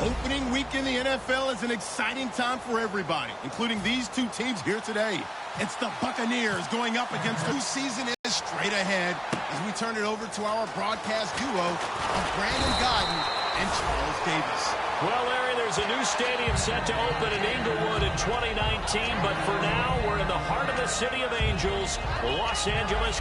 Opening week in the NFL is an exciting time for everybody, including these two teams here today. It's the Buccaneers going up against the season is straight ahead as we turn it over to our broadcast duo of Brandon Godden and Charles Davis. Well, Larry, there's a new stadium set to open in Inglewood in 2019, but for now, we're in the heart of the City of Angels, Los Angeles.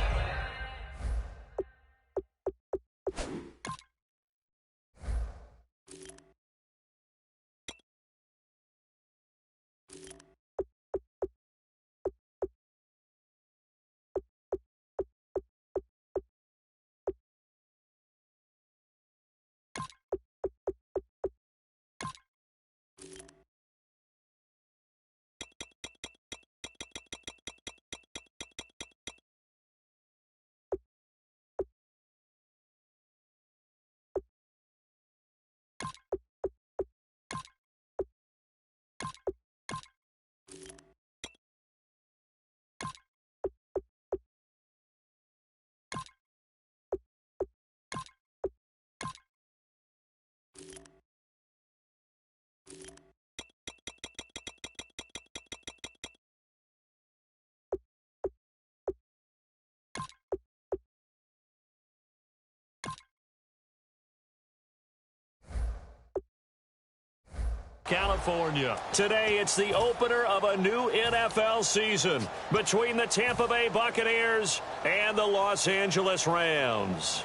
California. Today, it's the opener of a new NFL season between the Tampa Bay Buccaneers and the Los Angeles Rams.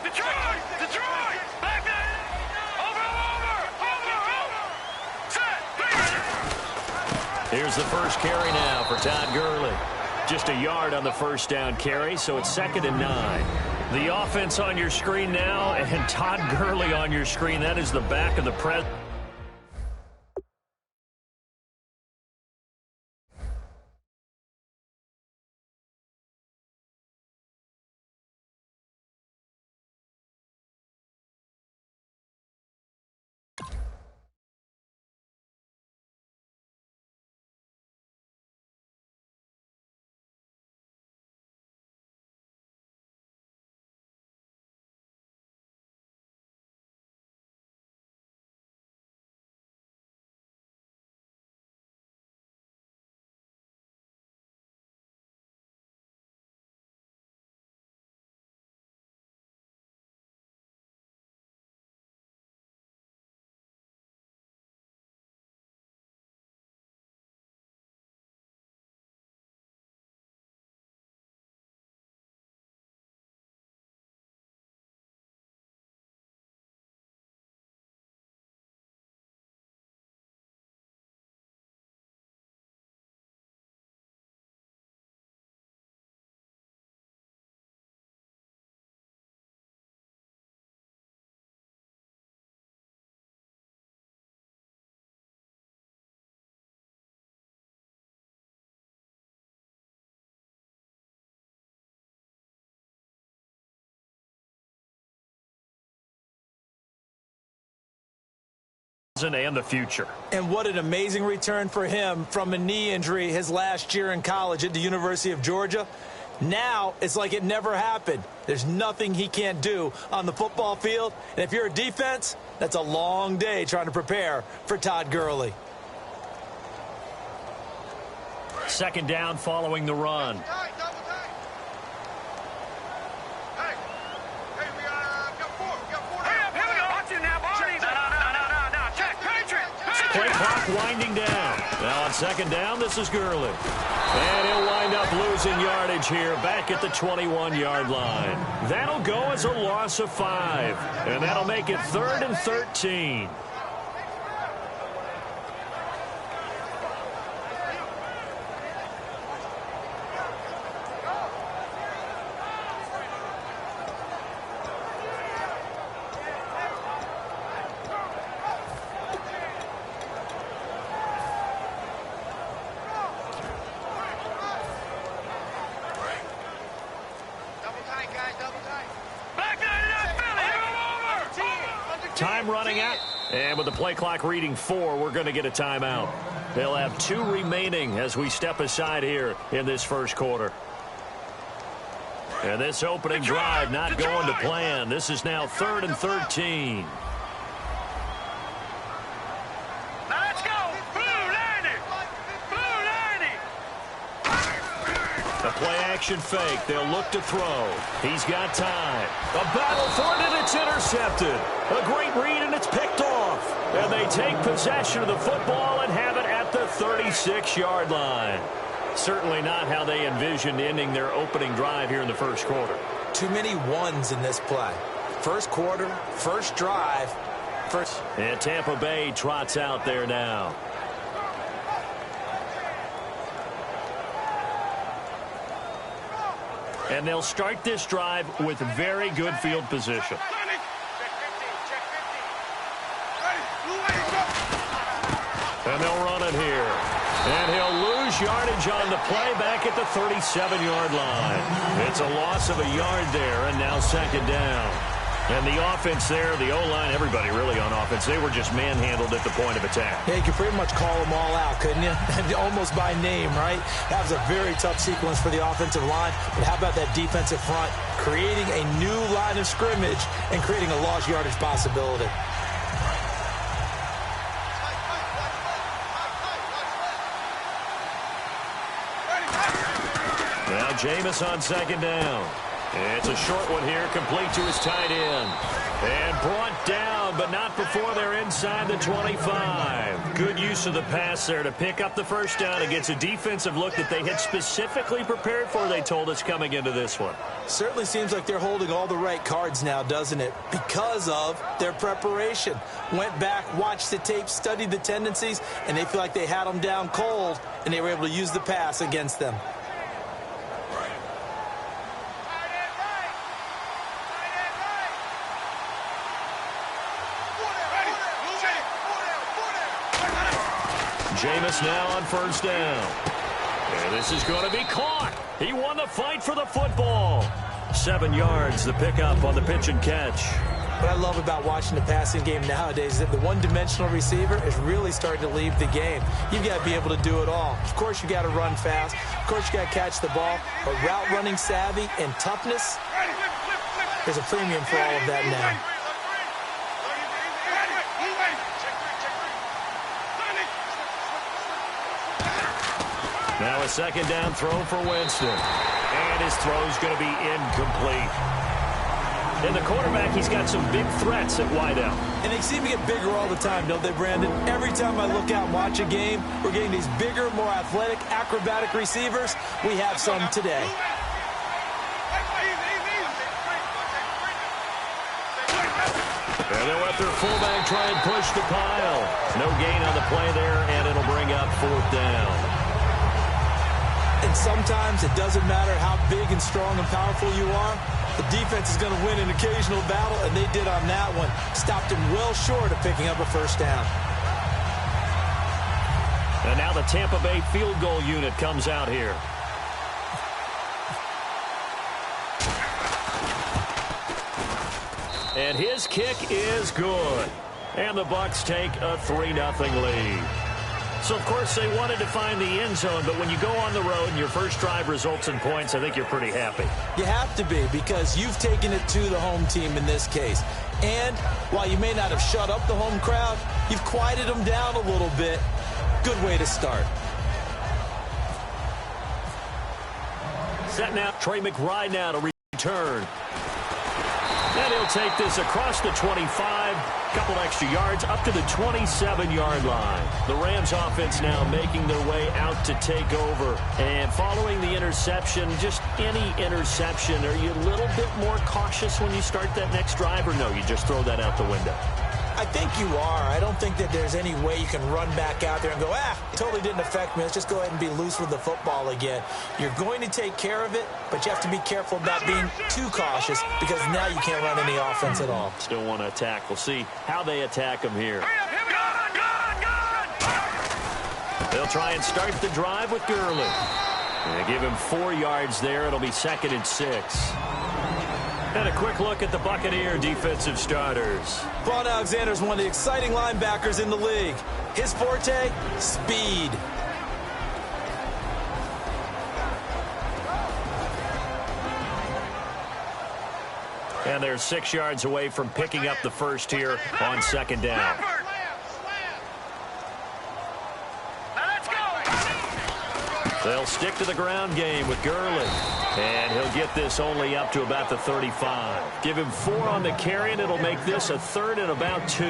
Detroit! Detroit! Back there! Over! Set! Here's the first carry now for Todd Gurley. Just a yard on the first down carry, so it's 2nd and 9. The offense on your screen now, and Todd Gurley on your screen. That is the back of the press. And the future. And what an amazing return for him from a knee injury his last year in college at the University of Georgia. Now it's like it never happened. There's nothing he can't do on the football field. And if you're a defense, that's a long day trying to prepare for Todd Gurley. 2nd down following the run. Play clock winding down. Now on 2nd down, this is Gurley. And he'll wind up losing yardage here back at the 21-yard line. That'll go as a loss of 5. And that'll make it 3rd and 13. Time running out. And with the play clock reading 4, we're going to get a timeout. They'll have 2 remaining as we step aside here in this first quarter. And this opening drive not going to plan. This is now 3rd and 13. Now let's go. Blue 90. Blue 90. A play-action fake. They'll look to throw. He's got time. A battle for it, and it's intercepted. A great read, and it's picked off. And they take possession of the football and have it at the 36-yard line. Certainly not how they envisioned ending their opening drive here in the first quarter. Too many ones in this play. First quarter, first drive, first. And Tampa Bay trots out there now. And they'll start this drive with very good field position. And they'll run it here. And he'll lose yardage on the play back at the 37-yard line. It's a loss of a yard there, and now 2nd down. And the offense there, the O-line, everybody really on offense, they were just manhandled at the point of attack. Yeah, you could pretty much call them all out, couldn't you? Almost by name, right? That was a very tough sequence for the offensive line. But how about that defensive front creating a new line of scrimmage and creating a lost yardage possibility? Now Jameis on 2nd down. It's a short one here, complete to his tight end. And brought down, but not before they're inside the 25. Good use of the pass there to pick up the first down against a defensive look that they had specifically prepared for, they told us, coming into this one. Certainly seems like they're holding all the right cards now, doesn't it? Because of their preparation. Went back, watched the tape, studied the tendencies, and they feel like they had them down cold, and they were able to use the pass against them. Jameis now on 1st down. And this is going to be caught. He won the fight for the football. 7 yards, the pickup on the pitch and catch. What I love about watching the passing game nowadays is that the one-dimensional receiver is really starting to leave the game. You've got to be able to do it all. Of course, you got to run fast. Of course, you got to catch the ball. But route running savvy and toughness, there's a premium for all of that now. Now a 2nd down throw for Winston. And his throw's going to be incomplete. And the quarterback, he's got some big threats at wideout. And they seem to get bigger all the time, don't they, Brandon? Every time I look out and watch a game, we're getting these bigger, more athletic, acrobatic receivers. We have some today. And they'll let their fullback try and push the pile. No gain on the play there, and it'll bring up 4th down. And sometimes it doesn't matter how big and strong and powerful you are. The defense is going to win an occasional battle, and they did on that one. Stopped him well short of picking up a 1st down. And now the Tampa Bay field goal unit comes out here. And his kick is good. And the Bucs take a 3-0 lead. So, of course, they wanted to find the end zone, but when you go on the road and your first drive results in points, I think you're pretty happy. You have to be, because you've taken it to the home team in this case. And while you may not have shut up the home crowd, you've quieted them down a little bit. Good way to start. Set now, Trey McBride now to return. And he'll take this across the 25, couple extra yards, up to the 27-yard line. The Rams offense now making their way out to take over. And following the interception, just any interception, are you a little bit more cautious when you start that next drive, or no, you just throw that out the window? I think you are. I don't think that there's any way you can run back out there and go, it totally didn't affect me. Let's just go ahead and be loose with the football again. You're going to take care of it, but you have to be careful about being too cautious, because now you can't run any offense at all. Still want to attack. We'll see how they attack them here. They'll try and start the drive with Gurley. They give him 4 yards there. It'll be 2nd and 6. And a quick look at the Buccaneer defensive starters. Vaughn Alexander is one of the exciting linebackers in the league. His forte, speed. And they're 6 yards away from picking up the first here on second down. They'll stick to the ground game with Gurley. And he'll get this only up to about the 35. Give him 4 on the carry, and it'll make this a 3rd and about 2.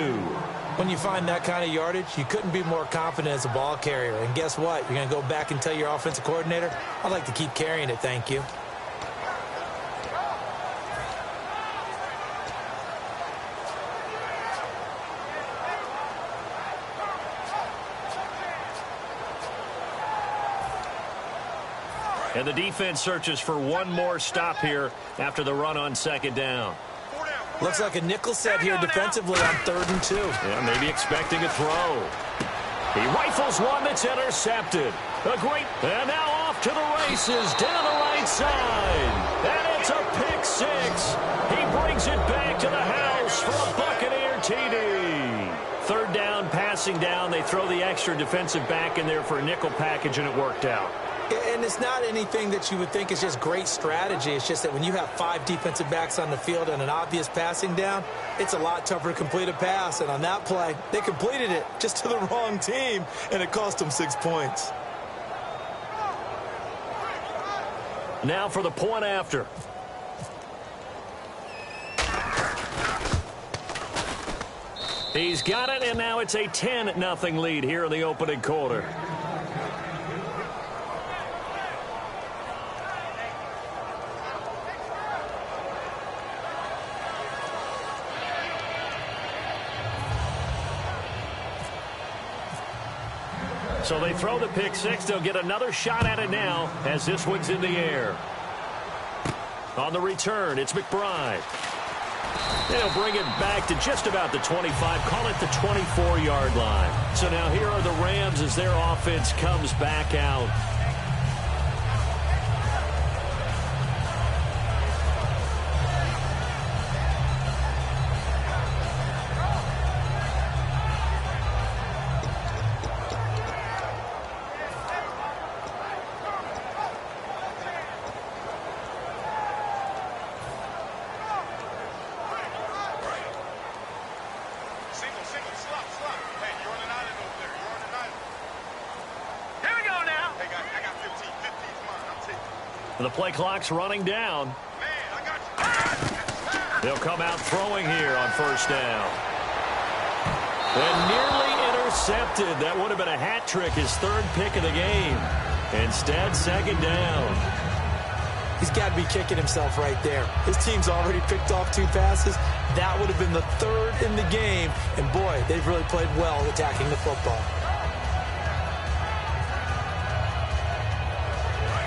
When you find that kind of yardage, you couldn't be more confident as a ball carrier. And guess what? You're going to go back and tell your offensive coordinator, I'd like to keep carrying it, thank you. And the defense searches for one more stop here after the run on second down. Looks like a nickel set here defensively on 3rd and 2. Yeah, maybe expecting a throw. He rifles one that's intercepted. A great, and now off to the races down the right side. And it's a pick 6. He brings it back to the house for a Buccaneer TD. 3rd down, passing down. They throw the extra defensive back in there for a nickel package, and it worked out. And it's not anything that you would think is just great strategy. It's just that when you have 5 defensive backs on the field and an obvious passing down, it's a lot tougher to complete a pass. And on that play, they completed it just to the wrong team, and it cost them 6 points. Now for the point after. He's got it, and now it's a 10-0 lead here in the opening quarter. So they throw the pick 6. They'll get another shot at it now as this one's in the air. On the return, it's McBride. They'll bring it back to just about the 25, call it the 24-yard line. So now here are the Rams as their offense comes back out. The play clock's running down. They'll come out throwing here on 1st down. And nearly intercepted. That would have been a hat trick, his 3rd pick of the game. Instead, 2nd down. He's got to be kicking himself right there. His team's already picked off 2 passes. That would have been the 3rd in the game. And, boy, they've really played well attacking the football.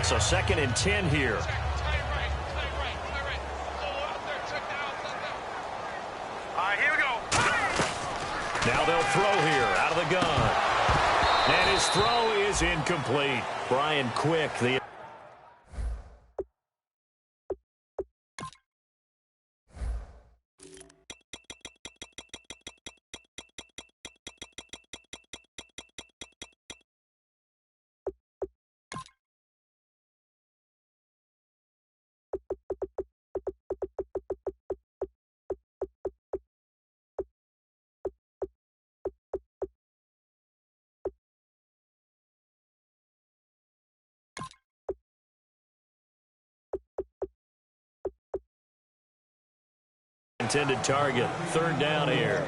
So 2nd and 10 here. Here we go. Now they'll throw here out of the gun. And his throw is incomplete. Brian Quick, the intended target. 3rd down here.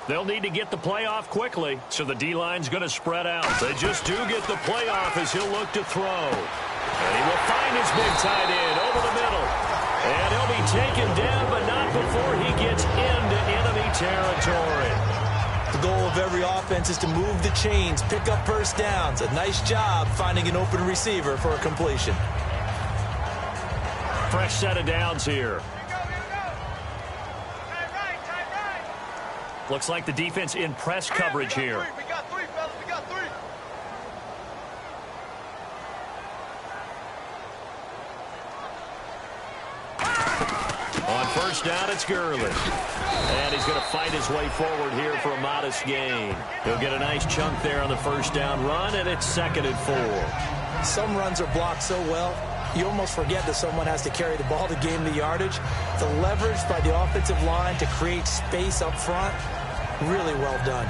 They'll need to get the play off quickly, so the D-line's going to spread out. They just do get the play off as he'll look to throw. And he will find his big tight end over the middle. And he'll be taken down, but not before he gets into enemy territory. The goal of every offense is to move the chains, pick up first downs. A nice job finding an open receiver for a completion. Fresh set of downs here. Looks like the defense in press coverage here. We got three, fellas. We got three. On first down, it's Gurley. And he's going to fight his way forward here for a modest gain. He'll get a nice chunk there on the first down run, and it's 2nd and 4. Some runs are blocked so well, you almost forget that someone has to carry the ball to gain the yardage. The leverage by the offensive line to create space up front, really well done.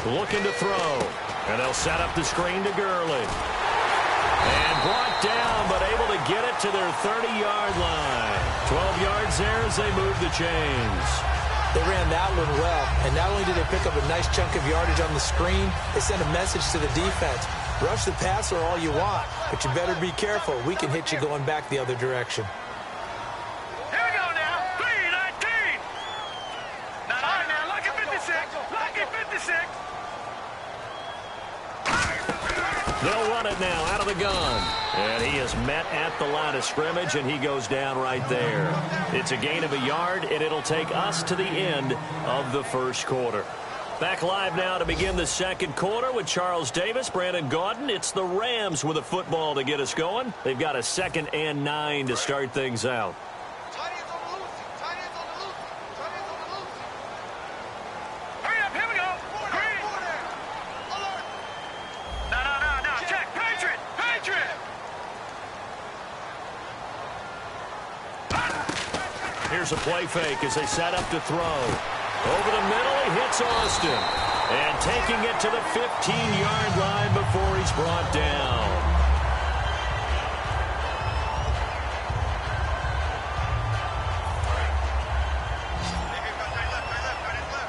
Looking to throw. And they'll set up the screen to Gurley. And brought down, but able to get it to their 30-yard line. 12 yards there as they move the chains. They ran that one well, and not only did they pick up a nice chunk of yardage on the screen, they sent a message to the defense. Rush the passer all you want, but you better be careful. We can hit you going back the other direction. Here we go now. 3-19. All right, now, lucky 56. Lucky 56. They'll run it now out of the gun. And he is met at the line of scrimmage, and he goes down right there. It's a gain of a yard, and it'll take us to the end of the first quarter. Back live now to begin the second quarter with Charles Davis, Brandon Gaudin. It's the Rams with a football to get us going. They've got a 2nd and 9 to start things out. Here's a play fake as they set up to throw. Over the middle, he hits Austin. And taking it to the 15-yard line before he's brought down.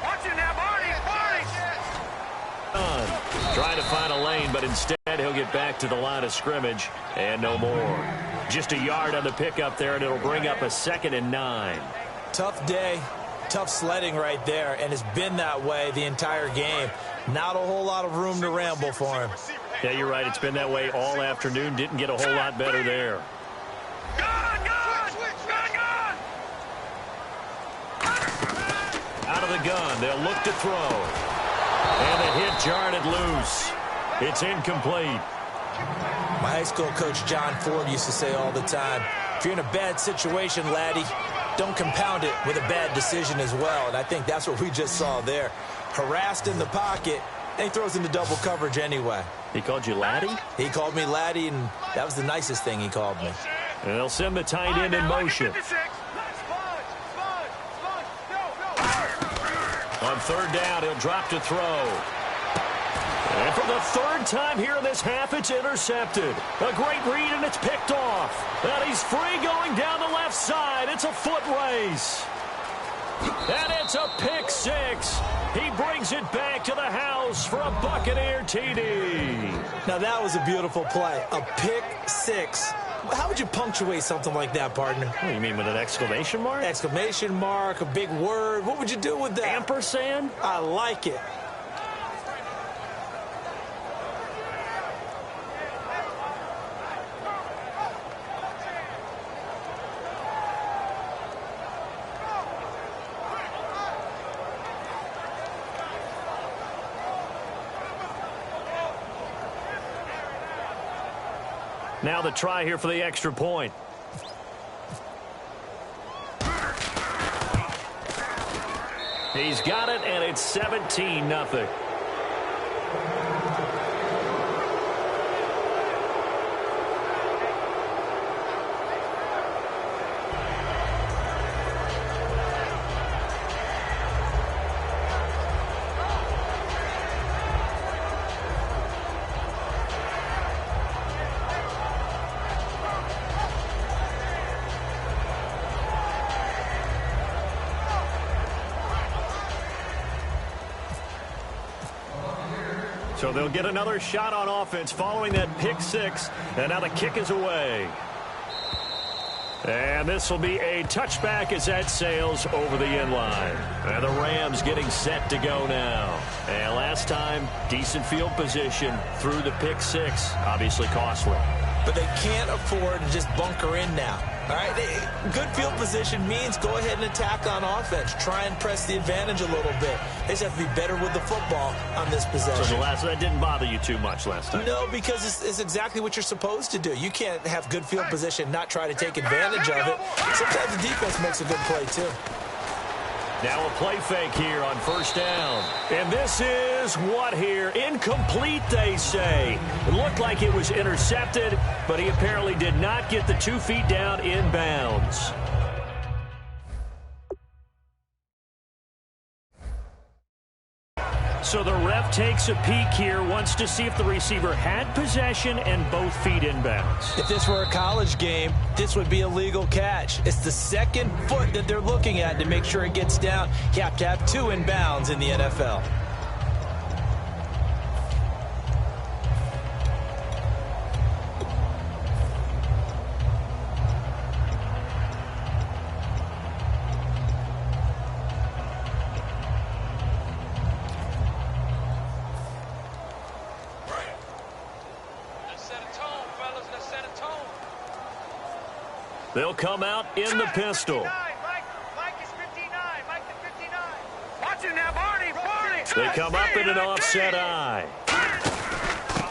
Watch it now, Barney. Trying to find a lane, but instead he'll get back to the line of scrimmage and no more. Just a yard on the pickup there, and it'll bring up a 2nd and 9. Tough day, tough sledding right there, and it's been that way the entire game. Not a whole lot of room to ramble for him. Yeah, you're right. It's been that way all afternoon. Didn't get a whole lot better there. Out of the gun, they'll look to throw. And the hit jarred it loose. It's incomplete. My high school coach John Ford used to say all the time, if you're in a bad situation, laddie, don't compound it with a bad decision as well. And I think that's what we just saw there. Harassed in the pocket, and he throws into double coverage anyway. He called you laddie? He called me laddie, and that was the nicest thing he called me. And they'll send the tight end in motion. On third down, he'll drop to throw. And for the third time here in this half, it's intercepted. A great read, and it's picked off. And he's free going down the left side. It's a foot race. And it's a pick six. He brings it back to the house for a Buccaneer TD. Now, that was a beautiful play. A pick six. How would you punctuate something like that, partner? What do you mean, with an exclamation mark? Exclamation mark, a big word. What would you do with that? Ampersand? I like it. Now the try here for the extra point. He's got it, and it's 17-0. So they'll get another shot on offense following that pick six. And now the kick is away. And this will be a touchback as that sails over the end line. And the Rams getting set to go now. And last time, decent field position through the pick six. Obviously costly. But they can't afford to just bunker in now. All right, good field position means go ahead and attack on offense. Try and press the advantage a little bit. They just have to be better with the football on this possession. So that didn't bother you too much last time? No, because it's exactly what you're supposed to do. You can't have good field position, not try to take advantage of it. Sometimes the defense makes a good play, too. Now a play fake here on first down. And this is what here? Incomplete, they say. It looked like it was intercepted, but he apparently did not get the 2 feet down in bounds. So the ref takes a peek here, wants to see if the receiver had possession and both feet inbounds. If this were a college game, this would be a legal catch. It's the second foot that they're looking at to make sure it gets down. You have to have 2 inbounds in the NFL. They'll come out in the pistol. Mike is 59. Mike the 59. Watch him now, Barney. They come up in an offset eye.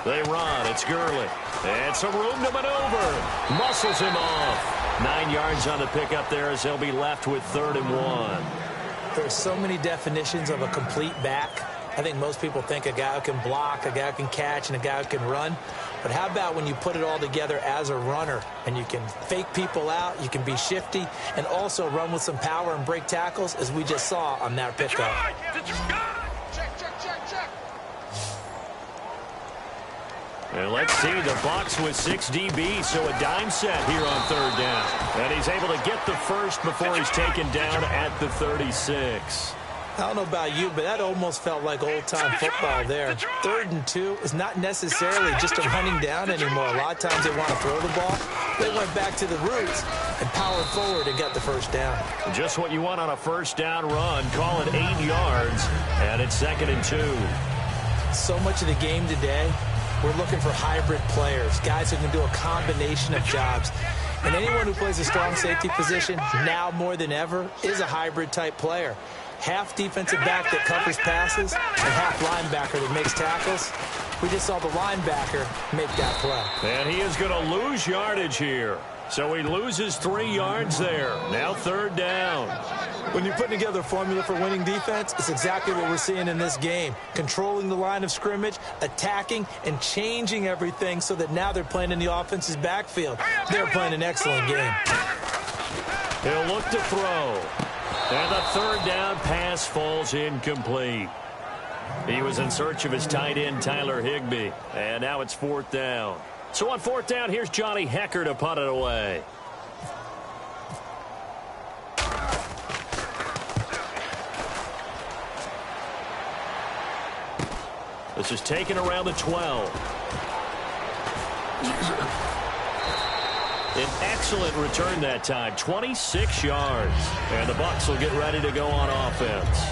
They run. It's Gurley. And some room to maneuver. Muscles him off. 9 yards on the pickup there as they'll be left with 3rd and 1. There's so many definitions of a complete back. I think most people think a guy who can block, a guy who can catch, and a guy who can run. But how about when you put it all together as a runner and you can fake people out, you can be shifty, and also run with some power and break tackles, as we just saw on that pickup. Check. And let's see, the Bucs with 6 DBs, so a dime set here on 3rd down. And he's able to get the first before he's taken down at the 36. I don't know about you, but that almost felt like old-time football there. 3rd and 2 is not necessarily just a running down anymore. A lot of times they want to throw the ball. They went back to the roots and powered forward and got the first down. Just what you want on a first down run. Call it 8 yards, and it's 2nd and 2. So much of the game today, we're looking for hybrid players, guys who can do a combination of jobs. And anyone who plays a strong safety position, now more than ever, is a hybrid-type player. Half defensive back that covers passes and half linebacker that makes tackles. We just saw the linebacker make that play. And he is going to lose yardage here. So he loses 3 yards there. Now 3rd down. When you're putting together a formula for winning defense, it's exactly what we're seeing in this game. Controlling the line of scrimmage, attacking, and changing everything so that now they're playing in the offense's backfield. They're playing an excellent game. He'll look to throw. And the 3rd down pass falls incomplete. He was in search of his tight end, Tyler Higbee. And now it's 4th down. So on 4th down, here's Johnny Hecker to punt it away. This is taken around the 12. An excellent return that time, 26 yards. And the Bucs will get ready to go on offense.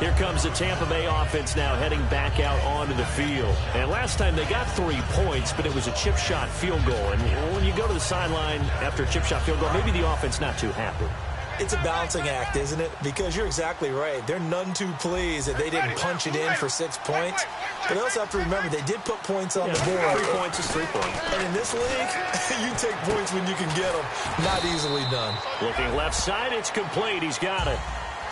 Here comes the Tampa Bay offense now heading back out onto the field. And last time they got 3 points, but it was a chip shot field goal. And when you go to the sideline after a chip shot field goal, maybe the offense not too happy. It's a balancing act, isn't it? Because you're exactly right. They're none too pleased that they didn't punch it in for 6 points. But they also have to remember they did put points on the board. 3 points is 3 points. And in this league, you take points when you can get them. Not easily done. Looking left side, it's complete. He's got it.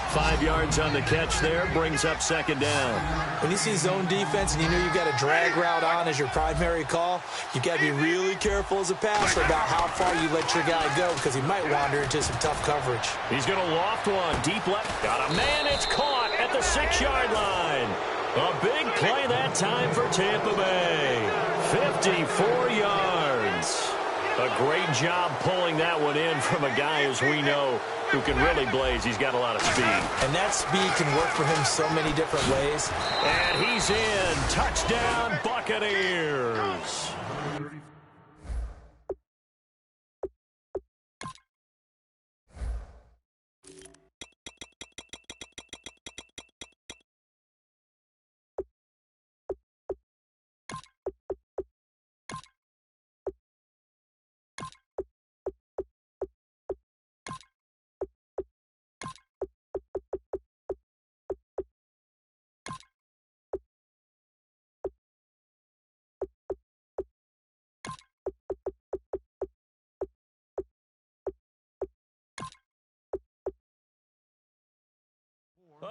5 yards on the catch there, brings up 2nd down. When you see zone defense and you know you've got a drag route on as your primary call, you've got to be really careful as a passer about how far you let your guy go because he might wander into some tough coverage. He's going to loft one, deep left. Got a man, it's caught at the 6-yard line. A big play that time for Tampa Bay. 54 yards. A great job pulling that one in from a guy, as we know, who can really blaze. He's got a lot of speed. And that speed can work for him so many different ways. And he's in. Touchdown, Buccaneers.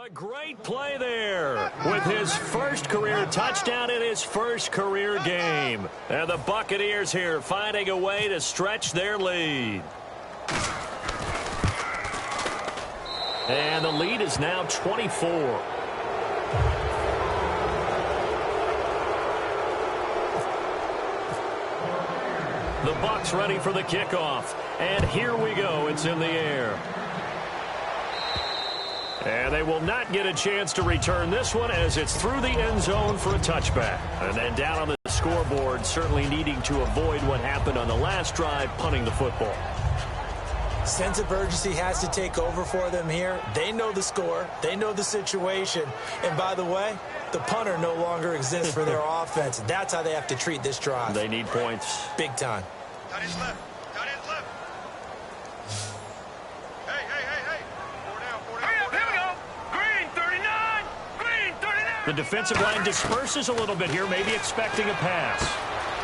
A great play there with his first career touchdown in his first career game. And the Buccaneers here finding a way to stretch their lead. And the lead is now 24. The Bucs ready for the kickoff. And here we go. It's in the air. And they will not get a chance to return this one as it's through the end zone for a touchback. And then down on the scoreboard, certainly needing to avoid what happened on the last drive, punting the football. Sense of urgency has to take over for them here. They know the score. They know the situation. And by the way, the punter no longer exists for their offense. That's how they have to treat this drive. They need points. Big time. Got his left. Got his left. Hey. 4 down. Here we go. Green 39. Green 39. The defensive line disperses a little bit here, maybe expecting a pass.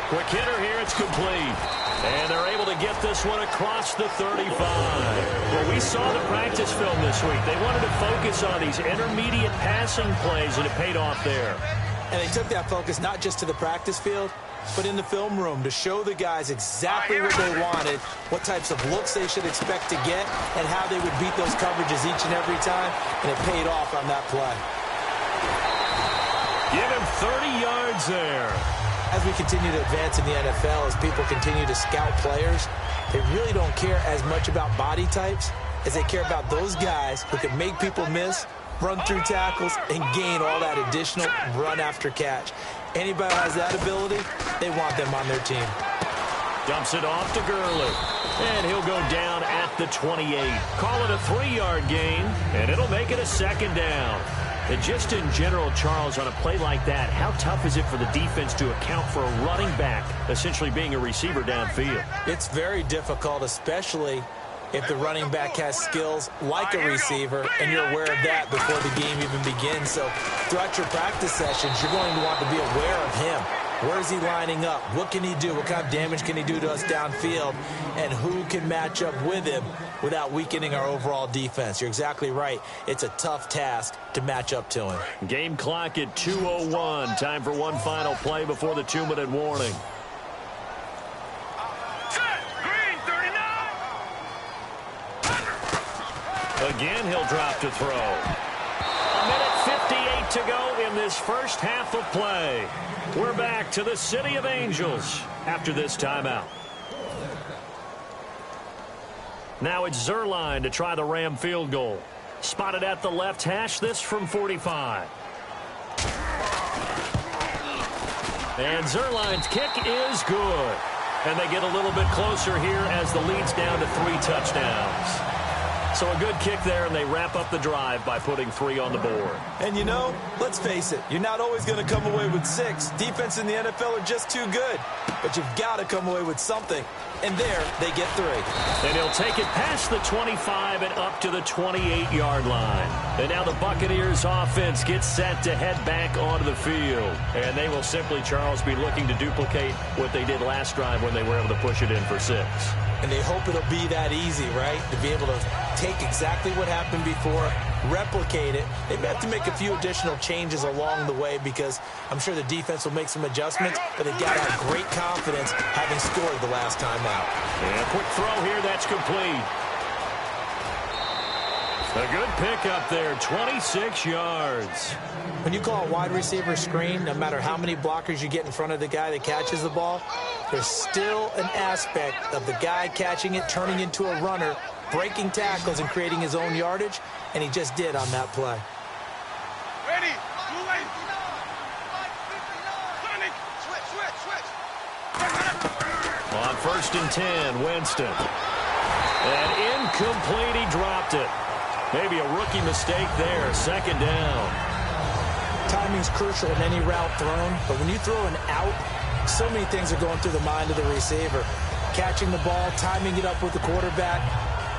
Quick hitter here, it's complete. And they're able to get this one across the 35. Well, we saw the practice film this week. They wanted to focus on these intermediate passing plays, and it paid off there. And they took that focus not just to the practice field, but in the film room to show the guys exactly what they wanted, what types of looks they should expect to get, and how they would beat those coverages each and every time, and it paid off on that play. Give him 30 yards there. As we continue to advance in the NFL, as people continue to scout players, they really don't care as much about body types as they care about those guys who can make people miss, run through tackles, and gain all that additional run after catch. Anybody who has that ability, they want them on their team. Dumps it off to Gurley. And he'll go down at the 28. Call it a 3-yard gain, and it'll make it a second down. And just in general, Charles, on a play like that, how tough is it for the defense to account for a running back essentially being a receiver downfield? It's very difficult, especially if the running back has skills like a receiver, and you're aware of that before the game even begins. So throughout your practice sessions, you're going to want to be aware of him. Where is he lining up? What can he do? What kind of damage can he do to us downfield? And who can match up with him without weakening our overall defense? You're exactly right. It's a tough task to match up to him. Game clock at 2:01. Time for one final play before the 2-minute warning. Green 39. Again, he'll drop to throw. 1:58 to go in this first half of play. We're back to the City of Angels after this timeout. Now it's Zerline to try the Ram field goal. Spotted at the left hash, this from 45. And Zerline's kick is good. And they get a little bit closer here as the lead's down to 3 touchdowns. So a good kick there, and they wrap up the drive by putting 3 on the board. And you know, let's face it, you're not always going to come away with 6. Defense in the NFL are just too good. But you've got to come away with something. And there, they get 3. And he'll take it past the 25 and up to the 28-yard line. And now the Buccaneers offense gets set to head back onto the field. And they will simply, Charles, be looking to duplicate what they did last drive when they were able to push it in for 6. And they hope it'll be that easy, right? To be able to take exactly what happened before, replicate it. They may have to make a few additional changes along the way because I'm sure the defense will make some adjustments, but they've got to have great confidence having scored the last time out. And a quick throw here, that's complete. A good pickup there, 26 yards. When you call a wide receiver screen, no matter how many blockers you get in front of the guy that catches the ball, there's still an aspect of the guy catching it, turning into a runner, breaking tackles and creating his own yardage, and he just did on that play. Ready. On 1st and 10, Winston. And incomplete, he dropped it. Maybe a rookie mistake there, 2nd down. Timing's crucial in any route thrown, but when you throw an out, so many things are going through the mind of the receiver. Catching the ball, timing it up with the quarterback.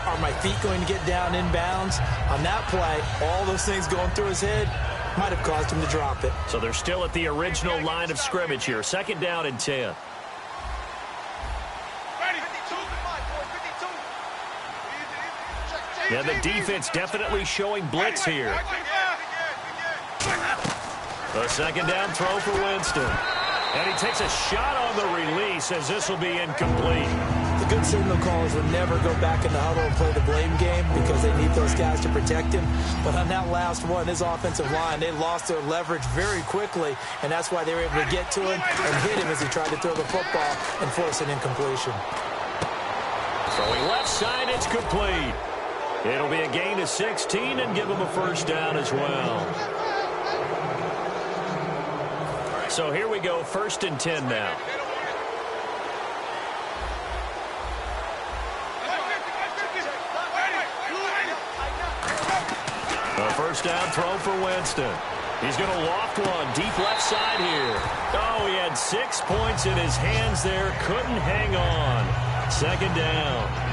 Are my feet going to get down inbounds? On that play, all those things going through his head might have caused him to drop it. So they're still at the original line of scrimmage here. 2nd down and 10. Yeah, the defense definitely showing blitz here. A 2nd down throw for Winston. And he takes a shot on the release as this will be incomplete. The good signal callers would never go back in the huddle and play the blame game because they need those guys to protect him. But on that last one, his offensive line, they lost their leverage very quickly, and that's why they were able to get to him and hit him as he tried to throw the football and force an incompletion. Throwing left side, it's complete. It'll be a gain of 16 and give him a 1st down as well. So here we go, 1st and 10 now. A 1st down throw for Winston. He's going to loft one deep left side here. Oh, he had 6 points in his hands there. Couldn't hang on. 2nd down.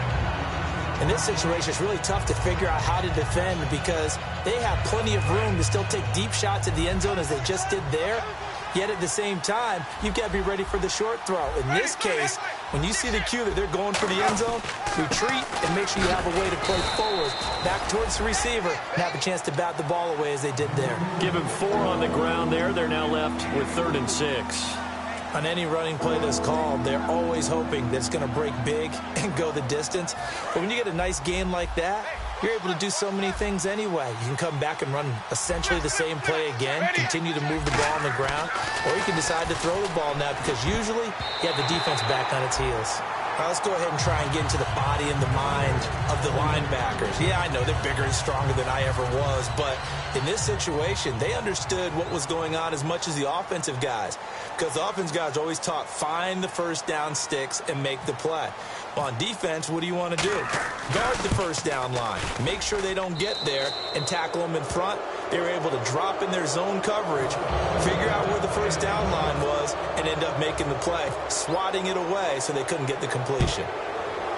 In this situation, it's really tough to figure out how to defend because they have plenty of room to still take deep shots at the end zone as they just did there. Yet at the same time, you've got to be ready for the short throw. In this case, when you see the cue that they're going for the end zone, retreat and make sure you have a way to play forward, back towards the receiver, and have a chance to bat the ball away as they did there. Give him 4 on the ground there. They're now left with 3rd and 6. On any running play that's called, they're always hoping that it's going to break big and go the distance. But when you get a nice gain like that, you're able to do so many things anyway. You can come back and run essentially the same play again, continue to move the ball on the ground, or you can decide to throw the ball now because usually you have the defense back on its heels. Now let's go ahead and try and get into the body and the mind of the linebackers. Yeah, I know they're bigger and stronger than I ever was, but in this situation, they understood what was going on as much as the offensive guys because the offensive guys always taught find the 1st down sticks and make the play. Well, on defense, what do you want to do? Guard the 1st down line. Make sure they don't get there and tackle them in front. They were able to drop in their zone coverage, figure out where the 1st down line was, and end up making the play, swatting it away so they couldn't get the completion.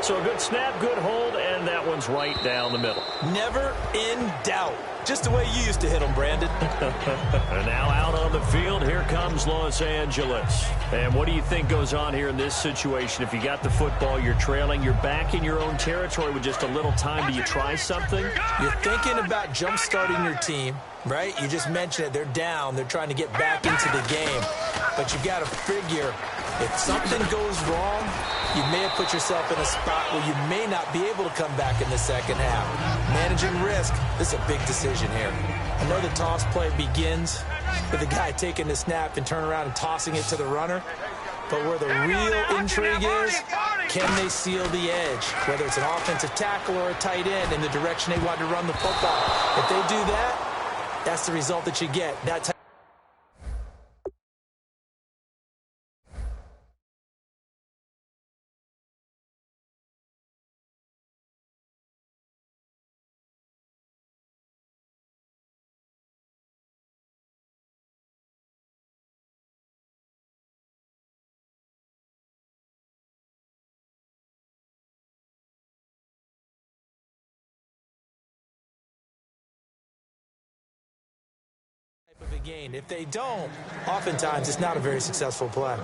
So a good snap, good hold, and that one's right down the middle. Never in doubt. Just the way you used to hit them, Brandon. And now out on the field, here comes Los Angeles. And what do you think goes on here in this situation? If you got the football, you're trailing, you're back in your own territory with just a little time. Do you try something? You're thinking about jump-starting your team, right? You just mentioned it. They're down. They're trying to get back into the game. But you got to figure if something goes wrong, you may have put yourself in a spot where you may not be able to come back in the 2nd half. Managing risk, this is a big decision here. I know the toss play begins with the guy taking the snap and turn around and tossing it to the runner. But where the real intrigue is, can they seal the edge? Whether it's an offensive tackle or a tight end in the direction they want to run the football. If they do that, that's the result that you get. That of a gain. If they don't, oftentimes it's not a very successful play.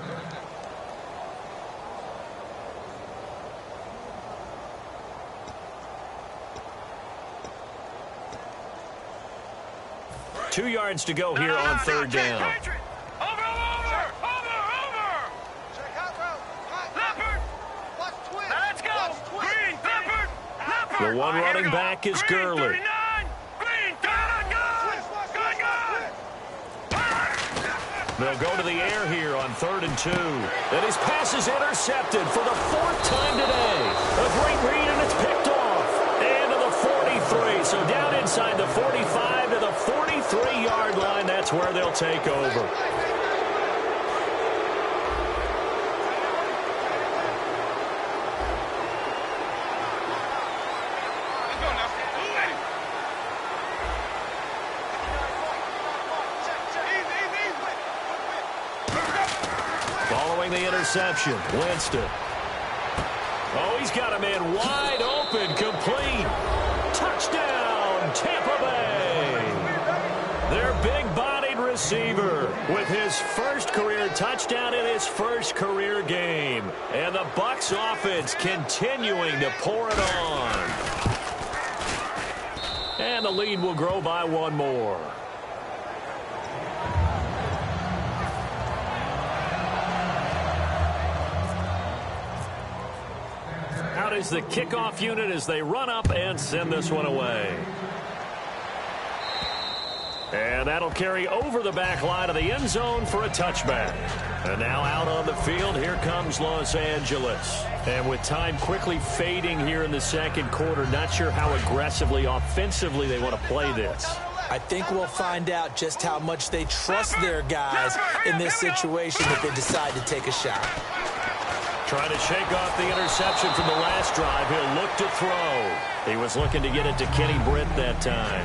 Two yards to go here on 3rd down. Over! Check out, bro. Leopard! Let's go! Green, Leopard! The one running back is Gurley. They'll go to the air here on 3rd and 2. And his pass is intercepted for the 4th time today. A great read, and it's picked off. And to the 43. So down inside the 45 to the 43-yard line. That's where they'll take over. The interception, Winston. Oh, he's got a man wide open, complete. Touchdown, Tampa Bay. Their big-bodied receiver with his first career touchdown in his first career game. And the Bucs offense continuing to pour it on. And the lead will grow by one more. Is the kickoff unit as they run up and send this one away. And that'll carry over the back line of the end zone for a touchback. And now out on the field, here comes Los Angeles. And with time quickly fading here in the second quarter, not sure how aggressively, offensively they want to play this. I think we'll find out just how much they trust their guys in this situation if they decide to take a shot. Trying to shake off the interception from the last drive. He'll look to throw. He was looking to get it to Kenny Britt that time.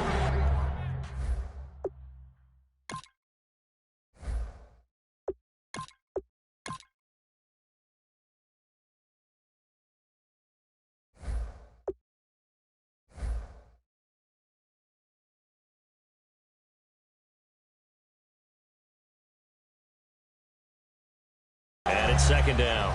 And it's 2nd down.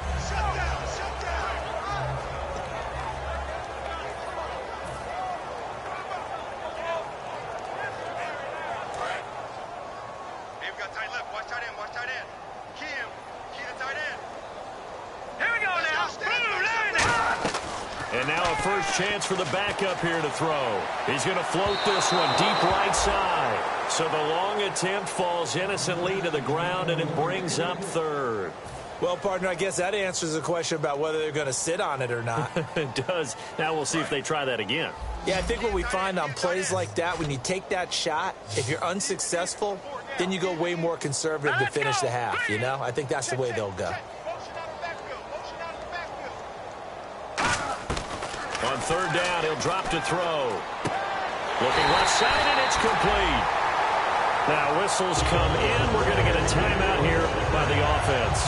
And now a first chance for the backup here to throw. He's going to float this one deep right side. So the long attempt falls innocently to the ground, and it brings up 3rd. Well, partner, I guess that answers the question about whether they're going to sit on it or not. It does. Now we'll see if they try that again. Yeah, I think what we find on plays like that, when you take that shot, if you're unsuccessful, then you go way more conservative to finish the half, you know? I think that's the way they'll go. On 3rd down, he'll drop to throw. Looking left side, and it's complete. Now whistles come in. We're going to get a timeout here by the offense.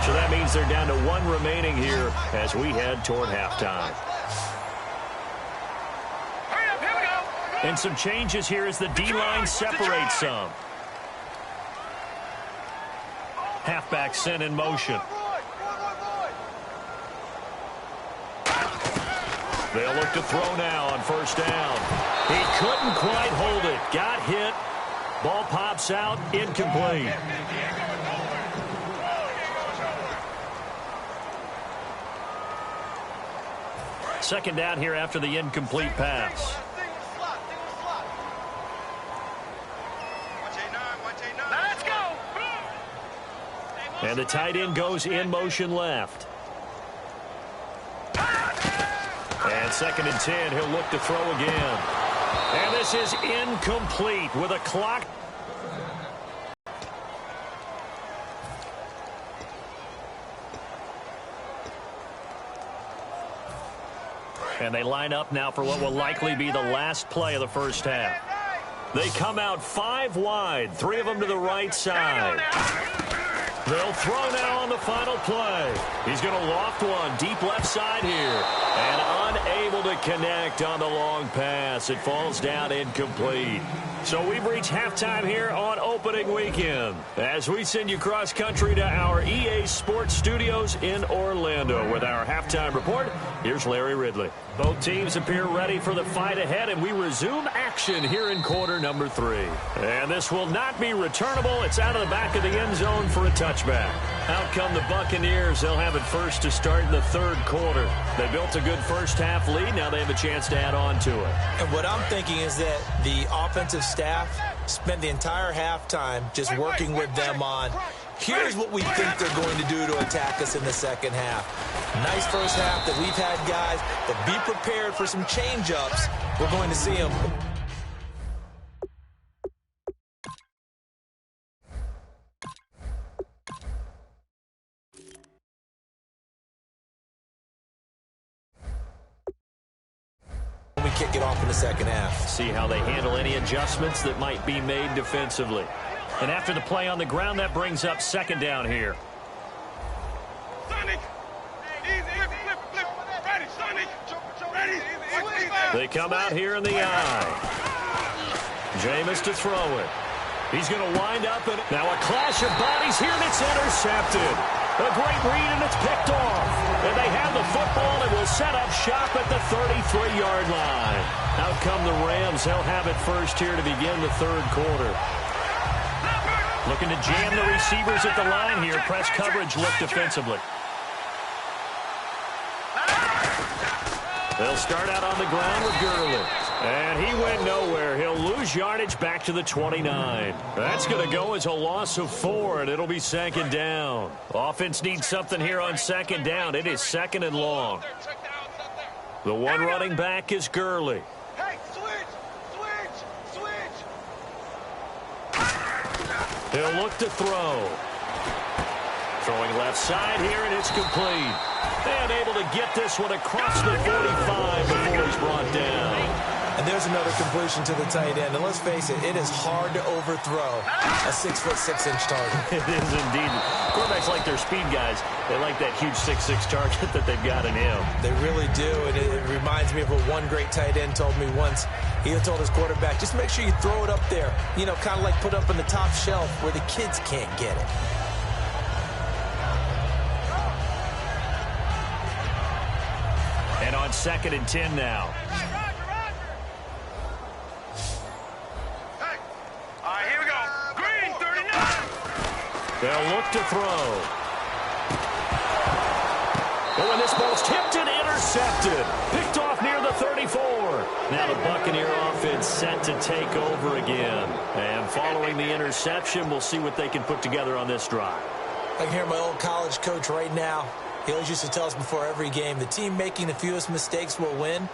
So that means they're down to 1 remaining here as we head toward halftime. And some changes here as the D-line separates some. Halfback sent in motion. They'll look to throw now on 1st down. He couldn't quite hold it. Got hit. Ball pops out. Incomplete. Second down here after the incomplete pass. Let's go. And the tight end goes in motion left. And 2nd and 10, he'll look to throw again. And this is incomplete with a clock. And they line up now for what will likely be the last play of the first half. They come out 5 wide, 3 of them to the right side. They'll throw now on the final play. He's going to loft one deep left side here. And unable to connect on the long pass. It falls down incomplete. So we've reached halftime here on opening weekend. As we send you cross country to our EA Sports Studios in Orlando with our halftime report, here's Larry Ridley. Both teams appear ready for the fight ahead, and we resume action here in quarter number 3. And this will not be returnable. It's out of the back of the end zone for a touchback. Out come the Buccaneers. They'll have it first to start in the 3rd quarter. They built a good first half lead. Now they have a chance to add on to it. And what I'm thinking is that the offensive staff spent the entire halftime just working with them on, here's what we think they're going to do to attack us in the second half. Nice first half that we've had, guys, but be prepared for some change-ups. We're going to see them. We kick it off in the second half. See how they handle any adjustments that might be made defensively. And after the play on the ground, that brings up second down here. They come out here in the eye. Jameis to throw it. He's going to wind up. And now a clash of bodies here, and it's intercepted. A great read, and it's picked off. And they have the football and will set up shop at the 33-yard line. Out come the Rams. They'll have it first here to begin the third quarter. Looking to jam the receivers at the line here. Press coverage look defensively. They'll start out on the ground with Gurley. And he went nowhere. He'll lose yardage back to the 29. That's going to go as a loss of 4, and it'll be second down. Offense needs something here on second down. It is second and long. The one running back is Gurley. He'll look to throw. Throwing left side here, and it's complete. And able to get this one across the 45 before he's brought down. And there's another completion to the tight end. And let's face it, it is hard to overthrow a 6'6" target. It is indeed. Quarterbacks like their speed guys. They like that huge 6'6" target that they've got in him. They really do. And it reminds me of what one great tight end told me once. He told his quarterback, just make sure you throw it up there. You know, kind of like put up on the top shelf where the kids can't get it. And on 2nd and 10 now. Here we go. Green, 39. They'll look to throw. Oh, and this ball's tipped and intercepted. Picked off near the 34. Now the Buccaneer offense set to take over again. And following the interception, we'll see what they can put together on this drive. I can hear my old college coach right now. He always used to tell us before every game, the team making the fewest mistakes will win.